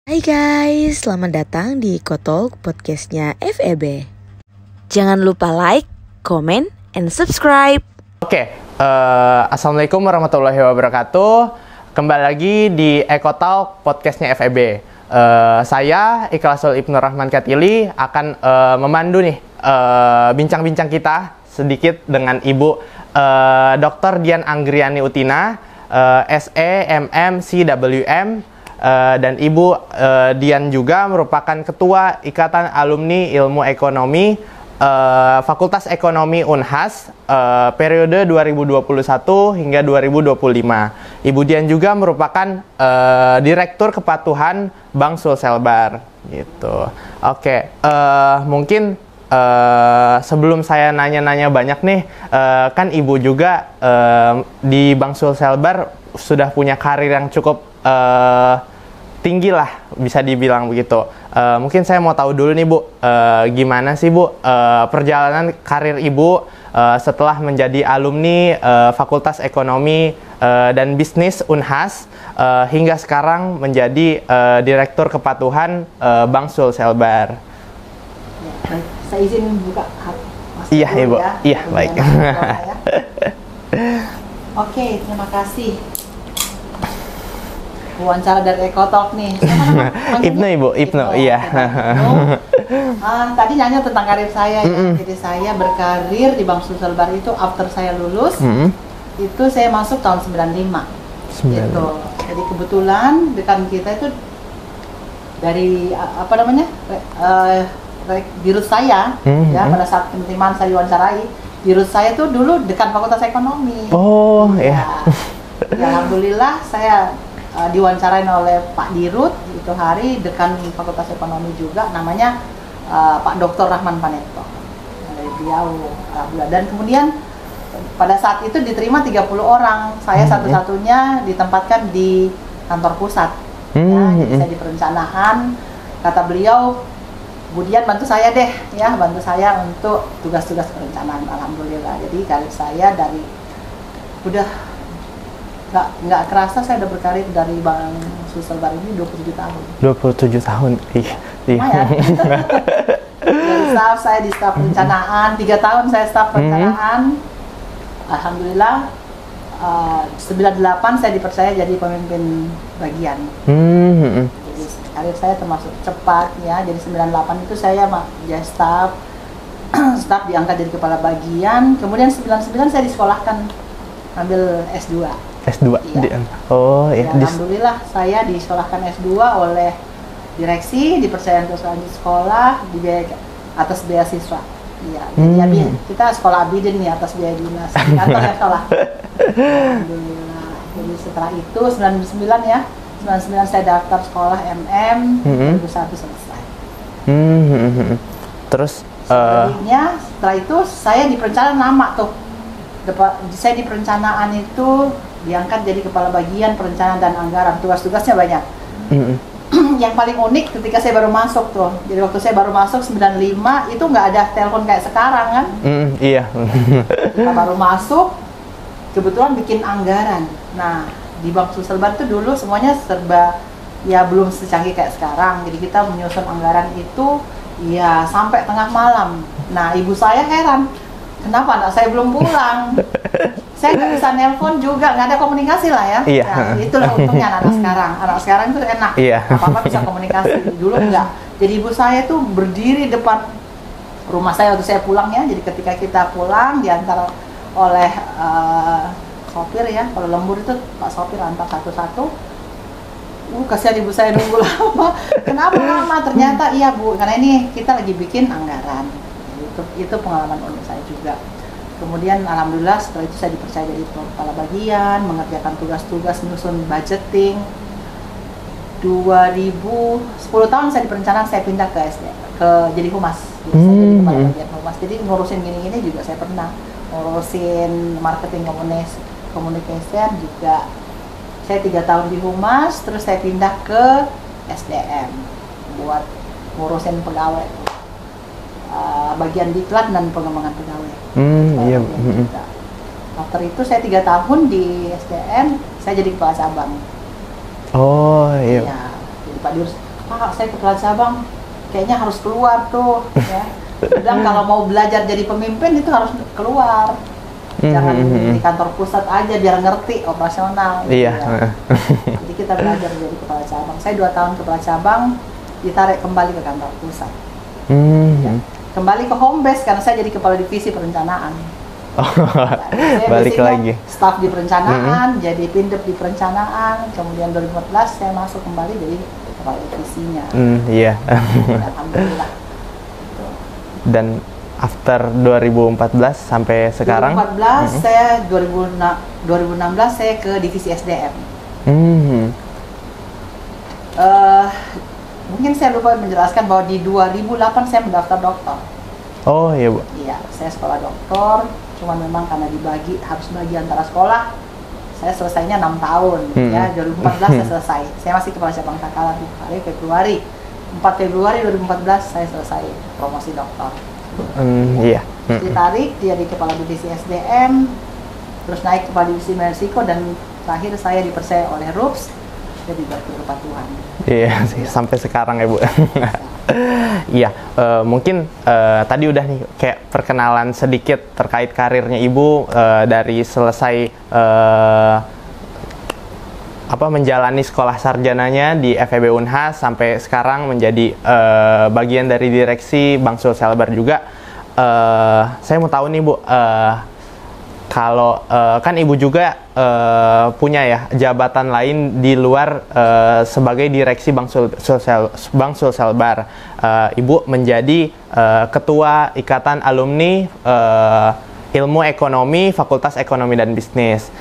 Hai guys, selamat datang di Kotalk podcastnya FEB. Jangan lupa like, comment, and subscribe. Assalamualaikum warahmatullahi wabarakatuh. Kembali lagi di Kotalk podcastnya FEB. Saya Ikhlasul Ibnu Rahman Katili akan memandu nih bincang-bincang kita sedikit dengan Ibu Dr. Dian Anggriani Utina, SE, MM, CWM. Dan Ibu Dian juga merupakan Ketua Ikatan Alumni Ilmu Ekonomi Fakultas Ekonomi Unhas periode 2021 hingga 2025. Ibu Dian juga merupakan Direktur Kepatuhan Bank Sulselbar gitu. Mungkin sebelum saya nanya-nanya banyak nih, kan Ibu juga di Bank Sulselbar sudah punya karir yang cukup tinggi lah, bisa dibilang begitu. Mungkin saya mau tahu dulu nih Bu, gimana sih Bu perjalanan karir Ibu setelah menjadi alumni Fakultas Ekonomi dan Bisnis Unhas hingga sekarang menjadi Direktur Kepatuhan Bank Sulselbar. Ya, saya izin buka masker. Iya Ibu, ya. Iya baik. Ya. Oke, terima kasih. Wawancara dari Kotalk nih. Ibnu Ibu, Ibnu, iya. Tadi nanya tentang karir saya ya. Jadi saya berkarir di Bank Sulselbar itu after saya lulus. Itu saya masuk tahun 95. Gitu. Jadi kebetulan dekan kita itu dari dirut saya ya, pada saat penerimaan saya diwawancarai, dirut saya tuh dulu dekan Fakultas Ekonomi. Oh ya. Ya, alhamdulillah saya diwawancarain oleh Pak Dirut itu hari dekan Fakultas Ekonomi juga, namanya Pak Dr. Rahman Paneto. Dari beliau, dan kemudian pada saat itu diterima 30 orang, saya satu-satunya ditempatkan di kantor pusat. Ya, jadi saya di perencanaan, kata beliau, Bu Dian bantu saya deh, ya bantu saya untuk tugas-tugas perencanaan. Alhamdulillah, jadi karir saya dari udah nggak kerasa saya udah berkarir dari Bank Sulselbar ini 27 tahun. 27 tahun, iya. Dari staff, saya di staf perencanaan, 3 tahun saya staf perencanaan. Alhamdulillah, 98 saya dipercaya jadi pemimpin bagian. Jadi karir saya termasuk cepat ya. Jadi 98 itu saya jadi staff diangkat jadi kepala bagian. Kemudian 99 saya disekolahkan ambil S2. S2 iya. Oh ya. Alhamdulillah saya disekolahkan S2 oleh direksi, dipercaya untuk lanjut sekolah di atas beasiswa. Iya. Jadi kita sekolah abidin nih atas biaya dinas. Kantor ya sekolah. Alhamdulillah. Jadi setelah itu 99 ya. 99 saya daftar sekolah MM, 2001 selesai. Terus setelah itu saya di perencanaan lama tuh. Saya di perencanaan itu diangkat jadi kepala bagian perencanaan dan anggaran, tugas-tugasnya banyak. Yang paling unik ketika saya baru masuk tuh, jadi waktu saya baru masuk 95 itu nggak ada telepon kayak sekarang kan. Iya. Kita baru masuk, kebetulan bikin anggaran. Nah di Bank Sulselbar itu dulu semuanya serba ya belum secanggih kayak sekarang, jadi kita menyusun anggaran itu ya sampai tengah malam. Nah ibu saya heran, kenapa anak saya belum pulang? Saya nggak bisa nelpon juga, nggak ada komunikasi lah ya. Iya. Nah, itulah untungnya anak sekarang. Anak sekarang itu enak. Iya. Apa-apa bisa komunikasi. Dulu enggak. Jadi ibu saya tuh berdiri depan rumah saya waktu saya pulang ya. Jadi ketika kita pulang diantar oleh sopir ya. Kalau lembur itu Pak sopir antar satu-satu. Kasihan ibu saya nunggu lama. Kenapa lama? Ternyata iya Bu, karena ini kita lagi bikin anggaran. Itu pengalaman unik saya juga. Kemudian alhamdulillah setelah itu saya dipercaya jadi kepala bagian, mengerjakan tugas-tugas nyusun budgeting. 10 tahun saya di perencanaan, saya pindah ke jadi humas. Jadi saya jadi kepala bagian humas. Jadi ngurusin gini-gini juga saya pernah. Ngurusin marketing communication juga. Saya 3 tahun di humas, terus saya pindah ke SDM buat ngurusin pegawai. Bagian diklat dan pengembangan pegawai. Iya. After itu saya 3 tahun di SDM, saya jadi kepala cabang. Oh iya. Ya, jadi Pak Dirut Pak, saya kepala cabang, kayaknya harus keluar tuh, ya. Bilang kalau mau belajar jadi pemimpin itu harus keluar. Jangan di kantor pusat aja biar ngerti operasional. Iya. Gitu ya. Jadi kita belajar jadi kepala cabang. Saya 2 tahun kepala cabang, ditarik kembali ke kantor pusat. Ya. Kembali ke home base karena saya jadi kepala divisi perencanaan. Saya Balik lagi. Staf di perencanaan, jadi pindep di perencanaan. Kemudian 2014 saya masuk kembali jadi kepala divisinya. Iya. Alhamdulillah. Dan after 2014 sampai sekarang? 2014 saya 2016 saya ke divisi SDM. Mungkin saya lupa menjelaskan bahwa di 2008 saya mendaftar doktor. Oh iya Bu. Iya, saya sekolah doktor. Cuman memang karena harus bagi antara sekolah, saya selesainya 6 tahun. Ya, 2014 saya selesai. Saya masih kepala cabang Takalar di Februari. 4 Februari 2014 saya selesai promosi doktor. Iya. Ditarik dia di kepala divisi SDM, terus naik kepala divisi Mersiko, dan terakhir saya dipercaya oleh RUPS jadi Direktur Kepatuhan. Iya sih, sampai sekarang ya Bu. Iya, mungkin tadi udah nih kayak perkenalan sedikit terkait karirnya Ibu dari selesai menjalani sekolah sarjananya di FEB Unhas sampai sekarang menjadi bagian dari direksi Bank Sulselbar juga. Saya mau tahu nih Bu, kalau kan Ibu juga punya ya jabatan lain di luar sebagai direksi Bank Sulselbar. Ibu menjadi ketua Ikatan Alumni Ilmu Ekonomi Fakultas Ekonomi dan Bisnis.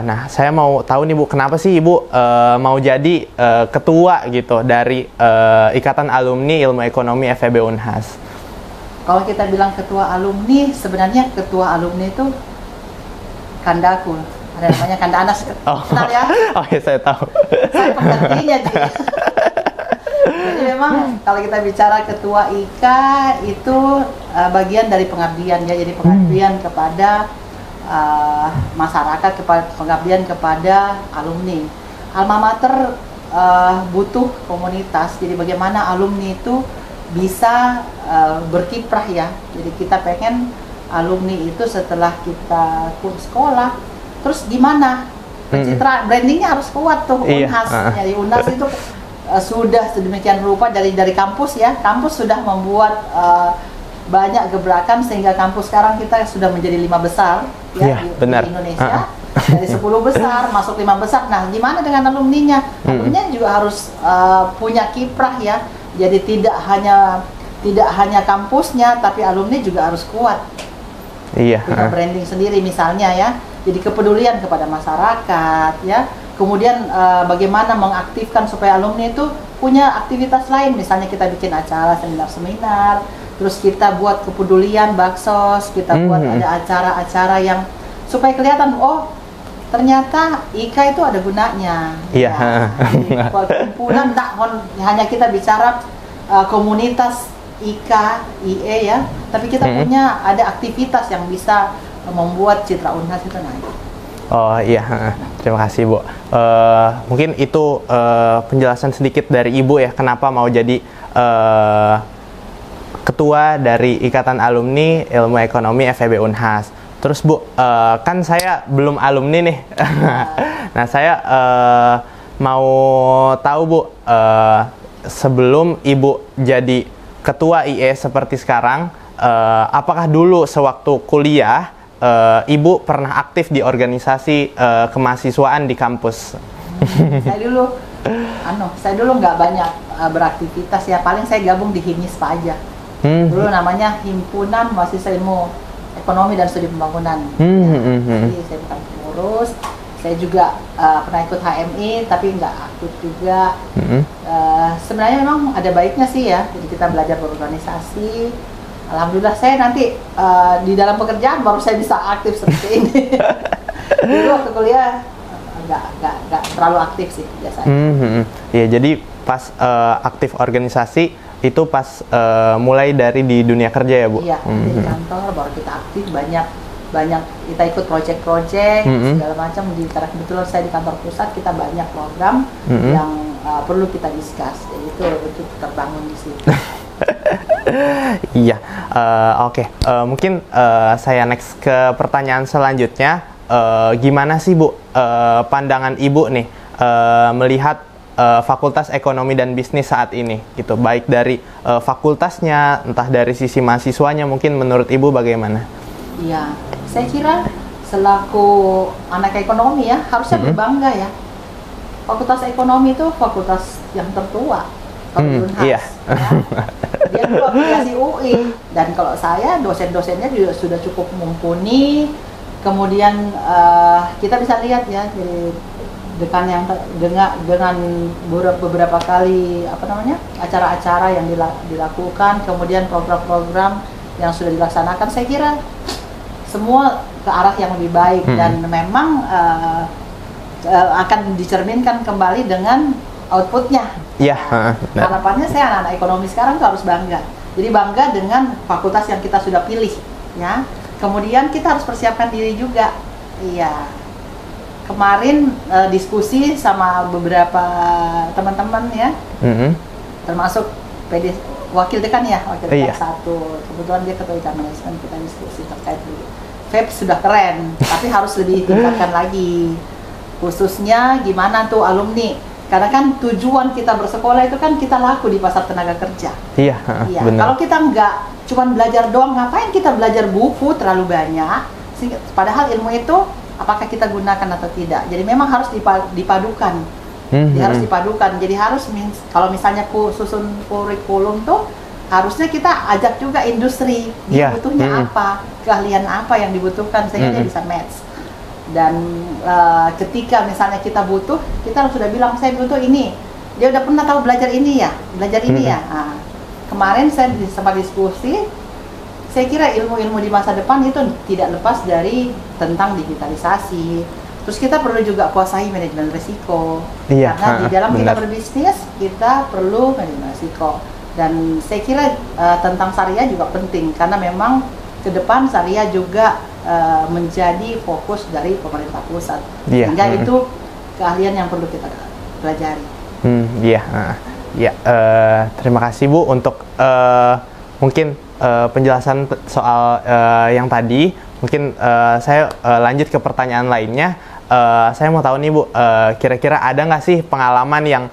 Nah, saya mau tahu nih Bu, kenapa sih Ibu mau jadi ketua gitu dari Ikatan Alumni Ilmu Ekonomi FEB Unhas? Kalau kita bilang ketua alumni, sebenarnya ketua alumni itu kandaku, ada namanya Kanda Anas. Kenal ya? Oh ya, saya tahu. Saya penggantinya juga. Jadi memang kalau kita bicara ketua IKA itu bagian dari pengabdian ya, jadi pengabdian kepada masyarakat, pengabdian kepada alumni. Alma mater butuh komunitas, jadi bagaimana alumni itu bisa berkiprah ya. Jadi kita pengen alumni itu setelah kita sekolah, terus gimana? Pencitraan brandingnya harus kuat tuh. Unhas. Jadi Unhas itu sudah sedemikian rupa dari kampus ya. Kampus sudah membuat banyak gebrakan sehingga kampus sekarang kita sudah menjadi 5 besar ya, di Indonesia. Dari 10 besar masuk 5 besar. Nah, gimana dengan alumninya? Alumninya juga harus punya kiprah ya. Jadi tidak hanya kampusnya, tapi alumni juga harus kuat. Iya. Punya branding sendiri misalnya ya. Jadi kepedulian kepada masyarakat ya. Kemudian bagaimana mengaktifkan supaya alumni itu punya aktivitas lain. Misalnya kita bikin acara seminar-seminar, terus kita buat kepedulian baksos, kita buat ada acara-acara yang supaya kelihatan, oh ternyata IKA itu ada gunanya. Iya. Ya. Kumpulan tak hanya kita bicara komunitas IKA, IE ya, tapi kita punya ada aktivitas yang bisa membuat citra Unhas itu naik. Oh iya, terima kasih Bu. Mungkin itu penjelasan sedikit dari Ibu ya, kenapa mau jadi ketua dari Ikatan Alumni Ilmu Ekonomi FEB Unhas. Terus Bu, kan saya belum alumni nih. Nah, saya mau tahu Bu, sebelum Ibu jadi ketua IE seperti sekarang, apakah dulu sewaktu kuliah Ibu pernah aktif di organisasi kemahasiswaan di kampus? Saya dulu nggak banyak beraktivitas ya, paling saya gabung di HIMISPA aja. Dulu namanya Himpunan Mahasiswa Ilmu Ekonomi dan Studi Pembangunan. Jadi saya bukan pengurus, saya juga pernah ikut HMI tapi nggak aktif juga. Sebenarnya memang ada baiknya sih ya, jadi kita belajar berorganisasi. Alhamdulillah saya nanti di dalam pekerjaan baru saya bisa aktif seperti ini. Dulu waktu kuliah nggak terlalu aktif sih biasanya. Ya, jadi pas aktif organisasi itu pas mulai dari di dunia kerja ya Bu? Iya, di kantor baru kita aktif, banyak kita ikut project-project segala macam. Kebetulan saya di kantor pusat, kita banyak program yang perlu kita discuss. Jadi itu terbangun di situ. Iya, oke. Mungkin saya next ke pertanyaan selanjutnya. Gimana sih Bu pandangan Ibu nih melihat Fakultas Ekonomi dan Bisnis saat ini gitu, baik dari fakultasnya, entah dari sisi mahasiswanya, mungkin menurut Ibu bagaimana? Iya, saya kira selaku anak ekonomi ya harusnya berbangga ya. Fakultas Ekonomi itu fakultas yang tertua, kalau Unhas. Iya. Ya. Dia dulu afiliasi UI, dan kalau saya dosen-dosennya juga sudah cukup mumpuni. Kemudian kita bisa lihat ya dari dekan yang dengan beberapa kali acara-acara yang dilakukan, kemudian program-program yang sudah dilaksanakan, saya kira semua ke arah yang lebih baik dan memang akan dicerminkan kembali dengan outputnya. Iya. Harapannya saya anak-anak ekonomi sekarang tuh harus bangga. Jadi bangga dengan fakultas yang kita sudah pilih, ya. Kemudian kita harus persiapkan diri juga. Iya. Kemarin diskusi sama beberapa teman-teman ya, termasuk wakil dekan ya, wakil dekan satu. Kebetulan dia ketua HR Management, kita diskusi terkait dulu. FEB sudah keren, tapi harus lebih tingkatkan lagi. Khususnya gimana tuh alumni? Karena kan tujuan kita bersekolah itu kan kita laku di pasar tenaga kerja. Iya, benar. Kalau kita nggak cuman belajar doang, ngapain kita belajar buku terlalu banyak? Padahal ilmu itu apakah kita gunakan atau tidak? Jadi memang harus dipadukan. Harus dipadukan. Jadi harus kalau misalnya susun kurikulum tuh harusnya kita ajak juga industri. Dia butuhnya apa? Keahlian apa yang dibutuhkan sehingga dia bisa match. Dan ketika misalnya kita butuh, kita harus sudah bilang saya butuh ini. Dia udah pernah tahu belajar ini ya, Nah, kemarin saya sempat diskusi, saya kira ilmu-ilmu di masa depan itu tidak lepas dari tentang digitalisasi. Terus kita perlu juga kuasai manajemen risiko. Karena di dalam kita berbisnis, kita perlu manajemen risiko. Dan saya kira tentang syariah juga penting, karena memang ke depan syariah juga menjadi fokus dari pemerintah pusat. Sehingga itu keahlian yang perlu kita pelajari. Terima kasih Bu untuk mungkin penjelasan soal yang tadi. Mungkin saya lanjut ke pertanyaan lainnya. Saya mau tahu nih Bu, kira-kira ada nggak sih pengalaman yang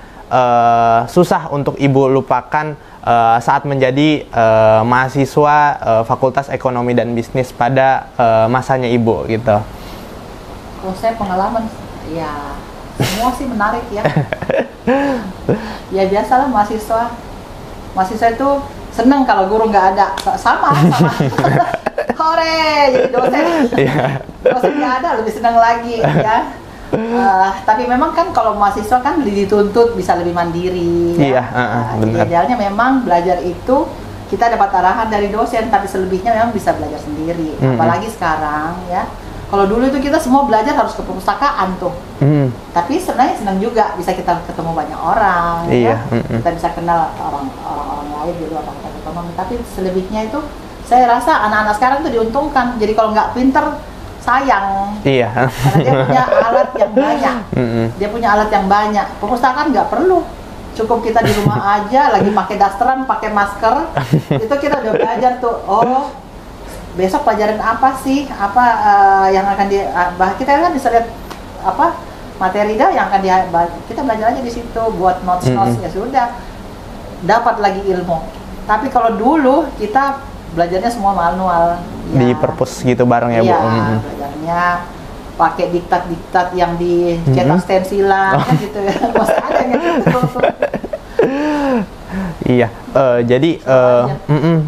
susah untuk Ibu lupakan saat menjadi mahasiswa Fakultas Ekonomi dan Bisnis pada masanya Ibu gitu? Kalau saya pengalaman, ya semua sih menarik ya. Ya biasalah mahasiswa itu senang kalau guru nggak ada, sama. Hore, jadi dosen. Dosen nggak ada lebih senang lagi ya. Tapi memang kan kalau mahasiswa kan dituntut bisa lebih mandiri. Benar. Idealnya memang belajar itu kita dapat arahan dari dosen, tapi selebihnya memang bisa belajar sendiri. Apalagi sekarang ya. Kalau dulu itu kita semua belajar harus ke perpustakaan tuh. Tapi sebenarnya senang juga bisa kita ketemu banyak orang. Kita bisa kenal orang-orang lain di luar fakultas ekonomi. Tapi selebihnya itu saya rasa anak-anak sekarang tuh diuntungkan. Jadi kalau nggak pinter sayang. Karena dia punya alat yang banyak. Dia punya alat yang banyak. Perpustakaan nggak perlu. Cukup kita di rumah aja, lagi pakai dasteran, pakai masker, itu kita udah belajar tuh. Oh, besok pelajaran apa sih? Apa yang akan kita kan bisa lihat apa materi yang akan kita belajar aja di situ, buat notes ya sudah, dapat lagi ilmu. Tapi kalau dulu kita belajarnya semua manual. Di perpus gitu bareng ya Bu? Belajarnya pakai diktat-diktat yang dicetak stensilan kan gitu ya. Masih ada yang gitu. Jadi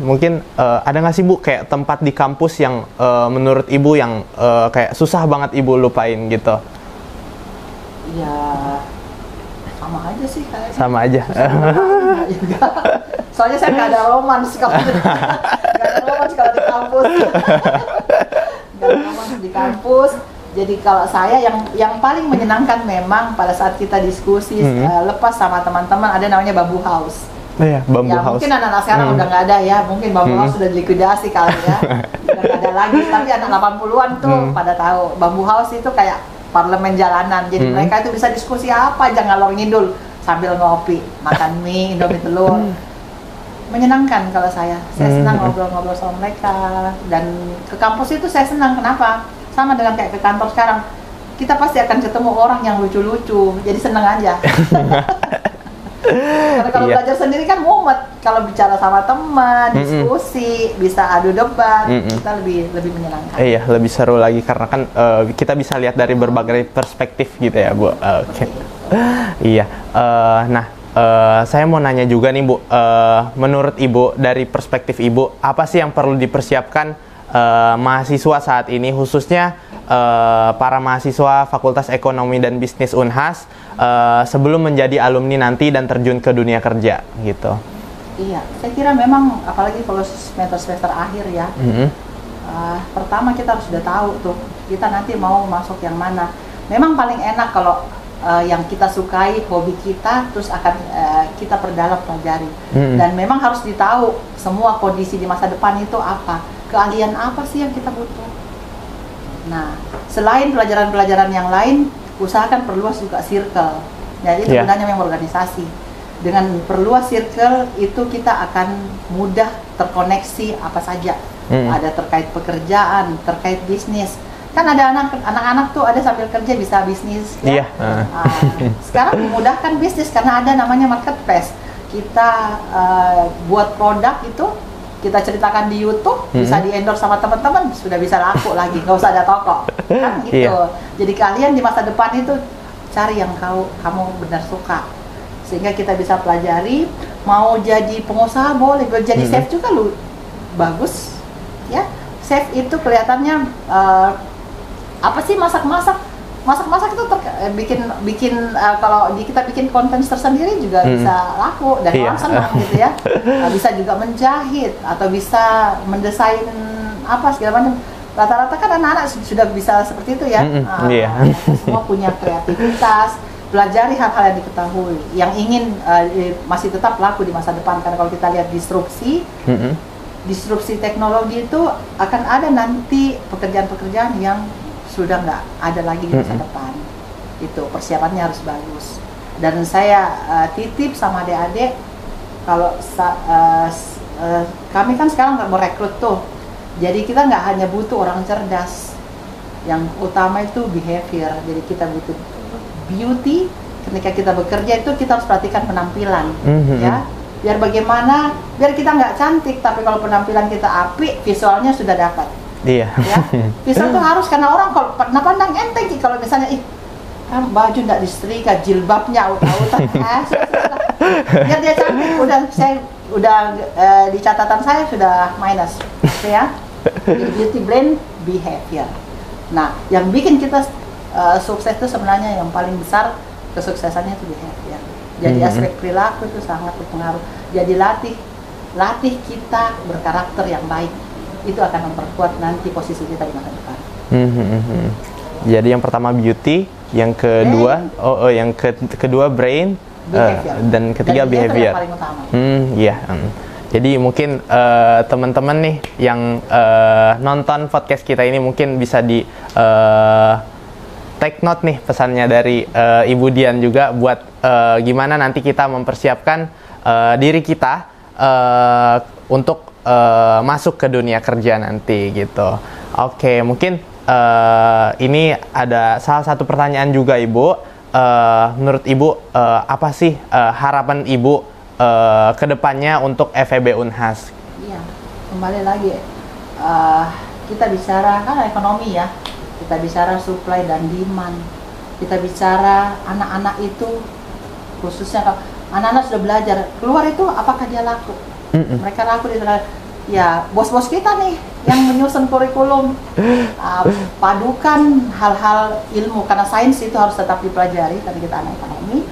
mungkin ada nggak sih Bu kayak tempat di kampus yang menurut Ibu yang kayak susah banget Ibu lupain gitu? Ya sama aja sih kayaknya. Sama aja. Soalnya saya nggak ada romans kalau di kampus. Nggak ada romans di kampus. Jadi kalau saya yang paling menyenangkan memang pada saat kita diskusi lepas sama teman-teman ada namanya Bambu House. Bambu House. Mungkin anak-anak sekarang udah nggak ada ya, mungkin Bambu House sudah dilikuidasi kali ya. Udah nggak ada lagi, tapi anak 80-an tuh pada tahu. Bambu House itu kayak parlemen jalanan. Jadi mereka itu bisa diskusi apa aja ngalor ngidul. sambil ngopi, makan mie, Indomie telur. Menyenangkan kalau saya senang ngobrol-ngobrol sama mereka. Dan ke kampus itu saya senang, kenapa? Sama dengan kayak ke kantor sekarang, kita pasti akan ketemu orang yang lucu-lucu, jadi senang aja. Karena kalau belajar sendiri kan mumet, kalau bicara sama teman, diskusi, bisa adu debat, kita lebih menyenangkan. Iya, lebih seru lagi karena kan kita bisa lihat dari berbagai perspektif gitu ya, Bu. Oke. Iya. Nah, saya mau nanya juga nih, Bu. Menurut Ibu, dari perspektif Ibu, apa sih yang perlu dipersiapkan mahasiswa saat ini, khususnya para mahasiswa Fakultas Ekonomi dan Bisnis Unhas sebelum menjadi alumni nanti dan terjun ke dunia kerja gitu? Iya, saya kira memang apalagi kalau semester akhir ya. Pertama kita harus sudah tahu tuh kita nanti mau masuk yang mana. Memang paling enak kalau yang kita sukai, hobi kita, terus akan kita perdalam pelajari. Dan memang harus ditahu semua kondisi di masa depan itu apa, keahlian apa sih yang kita butuh. Nah, selain pelajaran-pelajaran yang lain, usahakan perluas juga circle. Jadi itu gunanya memang organisasi. Dengan perluas circle itu kita akan mudah terkoneksi apa saja. Ada terkait pekerjaan, terkait bisnis. Kan ada anak-anak tuh ada sambil kerja bisa bisnis ya. Sekarang memudahkan bisnis karena ada namanya marketplace. Kita buat produk itu, kita ceritakan di YouTube, bisa di-endorse sama teman-teman, sudah bisa laku lagi, nggak usah ada toko. Kan gitu. Jadi kalian di masa depan itu cari yang kamu benar suka. Sehingga kita bisa pelajari, mau jadi pengusaha boleh, jadi chef juga lu bagus. Ya, chef itu kelihatannya apa sih masak-masak itu bikin kalau kita bikin konten tersendiri juga bisa laku dan orang senang gitu ya. Bisa juga menjahit atau bisa mendesain apa segala macam. Rata-rata kan anak-anak sudah bisa seperti itu ya. Semua punya kreativitas, pelajari hal-hal yang diketahui yang ingin masih tetap laku di masa depan. Karena kalau kita lihat disrupsi teknologi itu akan ada nanti pekerjaan-pekerjaan yang sudah nggak ada lagi di masa depan. Itu persiapannya harus bagus. Dan saya titip sama adik-adik, kalau kami kan sekarang nggak mau rekrut tuh, jadi kita nggak hanya butuh orang cerdas, yang utama itu behavior. Jadi kita butuh beauty. Ketika kita bekerja itu kita harus perhatikan penampilan, ya. Biar bagaimana, biar kita nggak cantik, tapi kalau penampilan kita apik, visualnya sudah dapat. Iya. Ya, visual itu harus, karena orang kalau pandang enteng kalau misalnya baju nggak disetrika, jilbabnya out-outan, biar dia cantik. Udah di catatan saya sudah minus, ya. Beauty brand behavior. Nah, yang bikin kita sukses itu sebenarnya yang paling besar kesuksesannya itu behavior. Jadi aspek perilaku itu sangat berpengaruh. Jadi latih kita berkarakter yang baik. Itu akan memperkuat nanti posisi kita di masa depan. Jadi yang pertama beauty, yang kedua kedua brain, dan ketiga behavior. Yang paling utama. Jadi mungkin teman-teman nih yang nonton podcast kita ini mungkin bisa di take note nih pesannya dari Ibu Dian juga buat gimana nanti kita mempersiapkan diri kita untuk masuk ke dunia kerja nanti gitu. Oke, mungkin ini ada salah satu pertanyaan juga Ibu. Menurut Ibu apa sih harapan Ibu ke depannya untuk FEB Unhas? Iya, kembali lagi kita bicara kan ekonomi ya. Kita bicara supply dan demand. Kita bicara anak-anak itu, khususnya kalau anak-anak sudah belajar keluar itu apakah dia laku? Mereka laku di sana. Ya, bos-bos kita nih yang menyusun kurikulum, padukan hal-hal ilmu, karena sains itu harus tetap dipelajari, tapi kita anak ekonomi,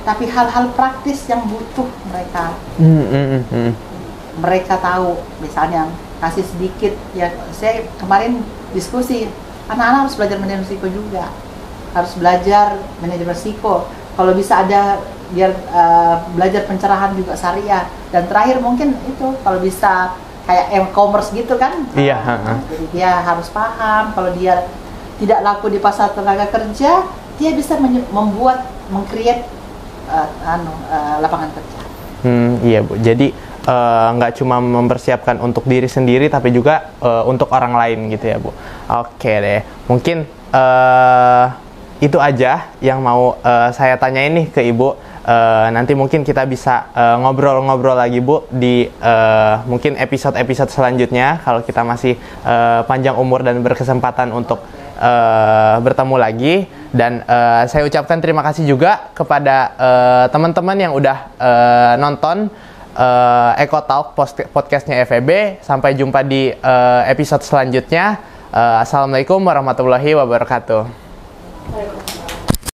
tapi hal-hal praktis yang butuh mereka. Mereka tahu, misalnya kasih sedikit, ya saya kemarin diskusi, anak-anak harus belajar manajemen risiko juga, harus belajar manajemen risiko. Kalau bisa ada biar belajar pencerahan juga syariah, dan terakhir mungkin itu kalau bisa kayak e-commerce gitu kan. Jadi dia harus paham kalau dia tidak laku di pasar tenaga kerja, dia bisa meng-create lapangan kerja. Iya Bu, jadi nggak cuma mempersiapkan untuk diri sendiri tapi juga untuk orang lain gitu ya Bu. Oke deh, mungkin itu aja yang mau saya tanyain nih ke Ibu. Nanti mungkin kita bisa ngobrol-ngobrol lagi Bu di mungkin episode-episode selanjutnya kalau kita masih panjang umur dan berkesempatan untuk bertemu lagi. Dan saya ucapkan terima kasih juga kepada teman-teman yang udah nonton Eco Talk podcastnya FEB. Sampai jumpa di episode selanjutnya. Assalamualaikum warahmatullahi wabarakatuh.